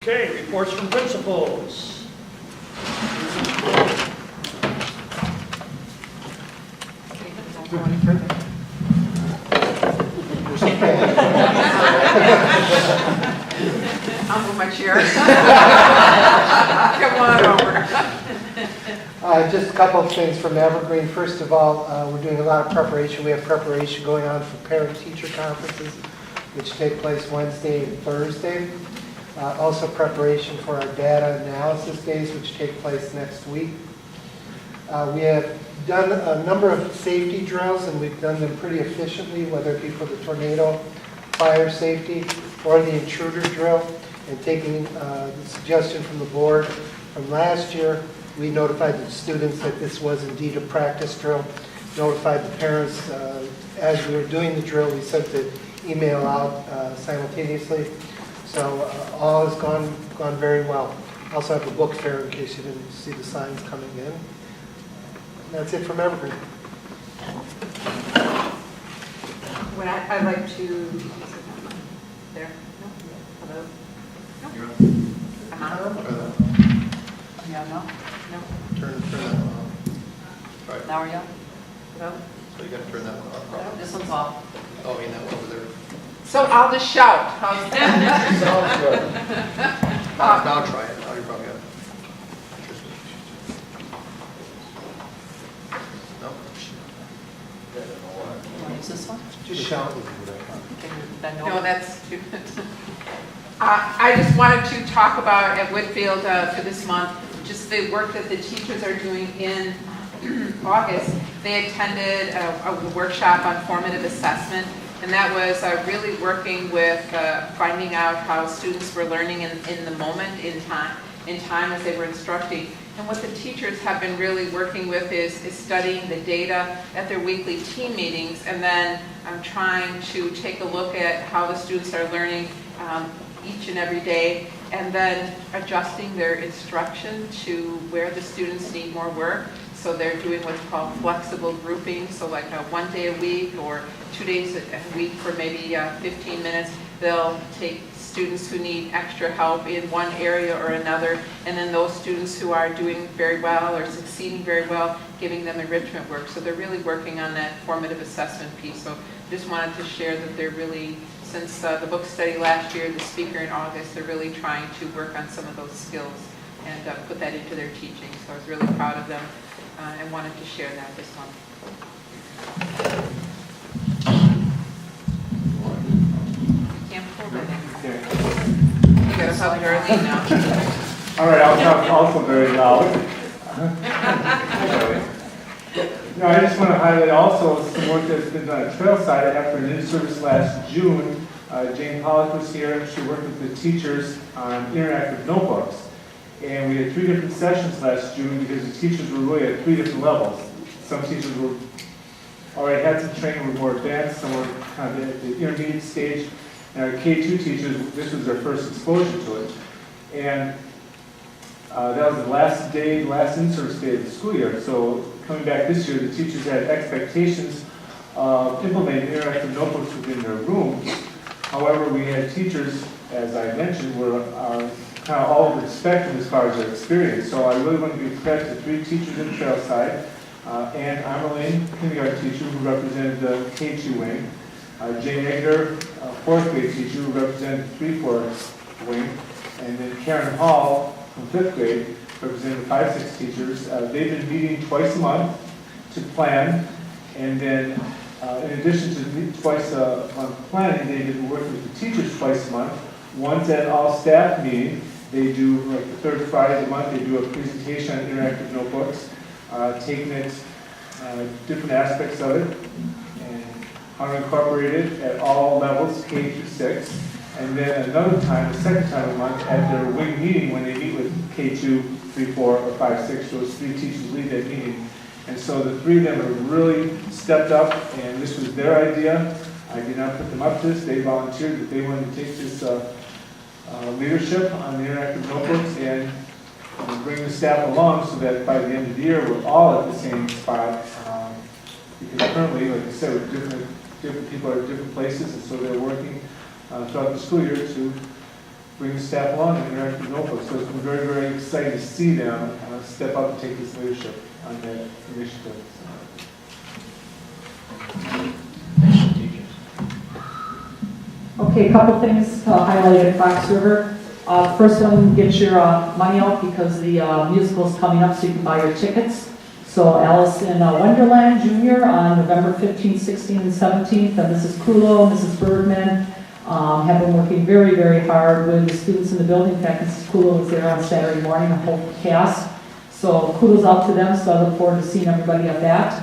Okay, reports from principals. I'll move my chair. Come on over. Just a couple of things from Evergreen. First of all, we're doing a lot of preparation. We have preparation going on for parent-teacher conferences, which take place Wednesday and Thursday. Also preparation for our data analysis days, which take place next week. We have done a number of safety drills, and we've done them pretty efficiently, whether it be for the tornado, fire safety, or the intruder drill. And taking the suggestion from the board from last year, we notified the students that this was indeed a practice drill, notified the parents as we were doing the drill. We sent the email out simultaneously. So all has gone very well. Also have a book fair in case you didn't see the signs coming in. And that's it from Evergreen. What I'd like to, there, no, hello? No? You're up. Yeah, no? Turn that one off. Right. Now are you? Hello? So you got to turn that one off. This one's off. Oh, you mean that one over there. So I'll just shout. How's that? Sounds good. Now try it. Now you probably got it. No? You want to use this one? Just shout. No, that's too. I just wanted to talk about at Whitfield for this month, just the work that the teachers are doing in August. They attended a workshop on formative assessment, and that was really working with finding out how students were learning in the moment, in time as they were instructing. And what the teachers have been really working with is studying the data at their weekly team meetings, and then trying to take a look at how the students are learning each and every day, and then adjusting their instruction to where the students need more work. So they're doing what's called flexible grouping, so like 1 day a week or 2 days a week for maybe 15 minutes. They'll take students who need extra help in one area or another, and then those students who are doing very well or succeeding very well, giving them enrichment work. So they're really working on that formative assessment piece. So just wanted to share that they're really, since the book study last year, the speaker in August, they're really trying to work on some of those skills and put that into their teaching. So I was really proud of them and wanted to share that this month. Can't pull it in. You gotta talk Darlene now. All right, I'll talk also very loud. No, I just want to highlight also some work that's been done at Trailside after an in-service last June. Jane Pollock was here. She worked with the teachers on interactive notebooks. And we had 3 different sessions last June because the teachers were really at 3 different levels. Some teachers were already had some training, were more advanced, some were kind of at the intermediate stage. And our K2 teachers, this was their first exposure to it. And that was the last in-service day of the school year. So coming back this year, the teachers had expectations of implementing interactive notebooks within their rooms. However, we had teachers, as I mentioned, were kind of all over the spectrum as far as their experience. So I really want to give credit to 3 teachers in Trailside. Ann Amerlin, kindergarten teacher who represented the K2 wing. Jane Egger, 4th grade teacher who represented the 3-4 wing. And then Karen Hall from 5th grade represented the 5-6 teachers. They've been meeting twice a month to plan. And then in addition to twice a month planning, they've been working with the teachers twice a month. Once at all staff meeting, they do, like the 3rd Friday of the month, they do a presentation on interactive notebooks, taking it, different aspects of it, and how to incorporate it at all levels, K through 6. And then another time, the 2nd time of the month, at their wing meeting when they meet with K2, 3, 4, or 5, 6, those 3 teachers lead that meeting. And so the 3 of them have really stepped up, and this was their idea. I did not put them up to this. They volunteered that they wanted to take this leadership on the interactive notebooks and bring the staff along so that by the end of the year we're all at the same spot. Because currently, like I said, different people are at different places, and so they're working throughout the school year to bring the staff along and interact with notebooks. So it's been very, very exciting to see them step up and take this leadership on that initiative. Okay, a couple things to highlight at Fox River. First one, get your money out because the musical's coming up so you can buy your tickets. So Alice in Wonderland Jr. on November 15th, 16th, and 17th. And Mrs. Kulo, Mrs. Bergman have been working very, very hard with the students in the building. In fact, Mrs. Kulo was there on Saturday morning, the whole cast. So kudos out to them, so I look forward to seeing everybody at that.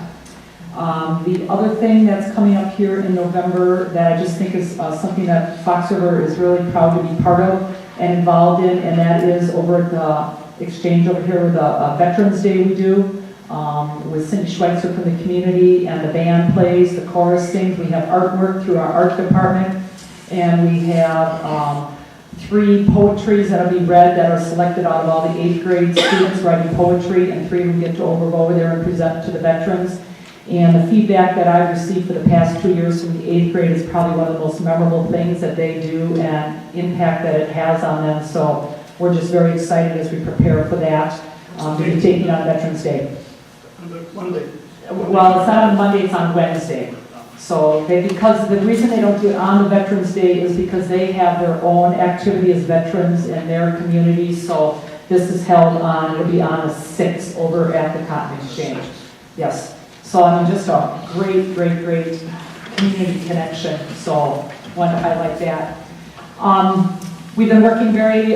The other thing that's coming up here in November that I just think is something that Fox River is really proud to be part of and involved in, and that is over at the exchange over here with the Veterans Day we do with Cindy Schweitzer from the community, and the band plays, the chorus sings. We have artwork through our art department, and we have 3 poetries that'll be read that are selected out of all the 8th grade students writing poetry, and 3 of them get to go over there and present to the veterans. And the feedback that I've received for the past 2 years from the 8th grade is probably one of the most memorable things that they do and impact that it has on them. So we're just very excited as we prepare for that to be taking on Veterans Day. Monday. Well, it's not on Monday, it's on Wednesday. So because the reason they don't do it on the Veterans Day is because they have their own activity as veterans in their community. So this is held on, it'll be on the 6th over at the Cotton Exchange. Yes. So I mean, just a great, great, great community connection. So wanted to highlight that. We've been working very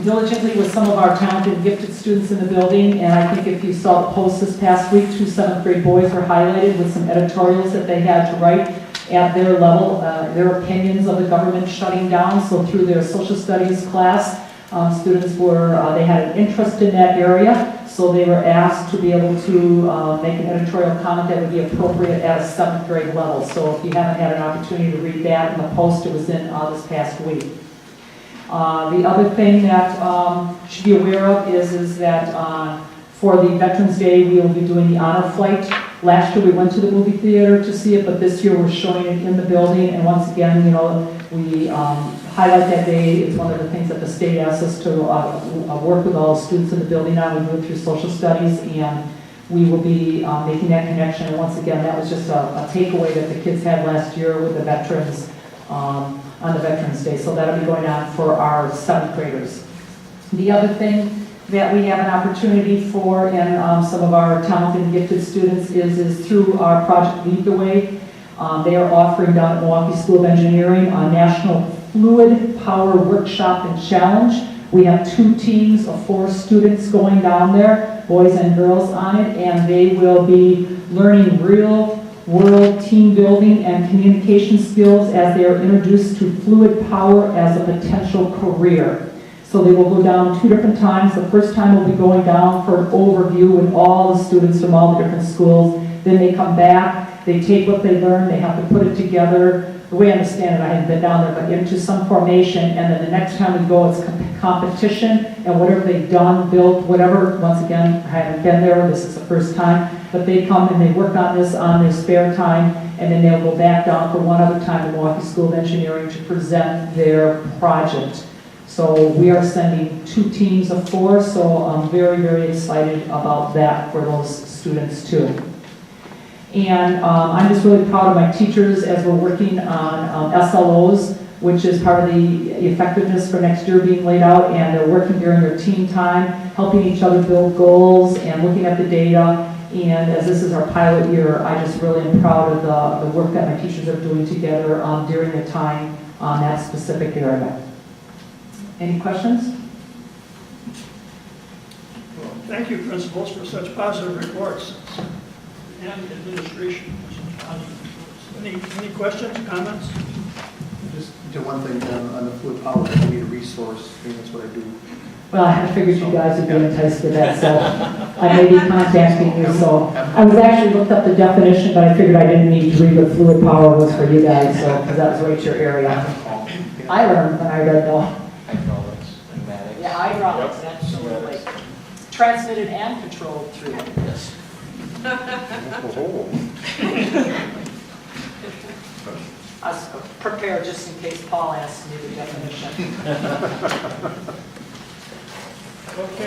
diligently with some of our talented and gifted students in the building, and I think if you saw the post this past week, 2 7th grade boys were highlighted with some editorials that they had to write at their level, their opinions of the government shutting down. So through their social studies class, students they had an interest in that area. So they were asked to be able to make an editorial comment that would be appropriate at a 7th grade level. So if you haven't had an opportunity to read that in the post, it was in this past week. The other thing that you should be aware of is that for the Veterans Day, we will be doing the honor flight. Last year we went to the movie theater to see it, but this year we're showing it in the building. And once again, you know, we highlight that day. It's one of the things that the state asks us to work with all the students in the building on. We do it through social studies, and we will be making that connection. And once again, that was just a takeaway that the kids had last year with the veterans on the Veterans Day. So that'll be going on for our 7th graders. The other thing that we have an opportunity for in some of our talented and gifted students is through our Project Lead the Way. They are offering down at Milwaukee School of Engineering a National Fluid Power Workshop and Challenge. We have 2 teams of 4 students going down there, boys and girls on it, and they will be learning real world team building and communication skills as they are introduced to fluid power as a potential career. So they will go down 2 different times. The first time we'll be going down for an overview with all the students from all the different schools. Then they come back, they take what they learned, they have to put it together. The way I understand it, I haven't been down there, but into some formation, and then the next time we go, it's competition, and whatever they've done, built, whatever, once again, I haven't been there, this is the first time, but they come and they work on this on their spare time, and then they'll go back down for one other time to Milwaukee School of Engineering to present their project. So we are sending 2 teams of 4, so I'm very, very excited about that for those students too. And I'm just really proud of my teachers as we're working on SLOs, which is part of the effectiveness for next year being laid out, and they're working during their team time, helping each other build goals and looking at the data. And as this is our pilot year, I just really am proud of the work that my teachers are doing together during their time on that specific area. Any questions? Well, thank you, principals, for such positive reports, and administration for such positive reports. Any questions, comments? Just do one thing on the fluid power, I need a resource, I think that's what I do. Well, I figured you guys would be enticed with that, so I may be contacting you. So I was actually looked up the definition, but I figured I didn't need to read what fluid power was for you guys, so because that was right your area. I learned when I read though. Hydraulics, pneumatics. Yeah, hydraulics, absolutely. Transmitted and controlled through. I was prepared just in case Paul asks me the definition. Okay,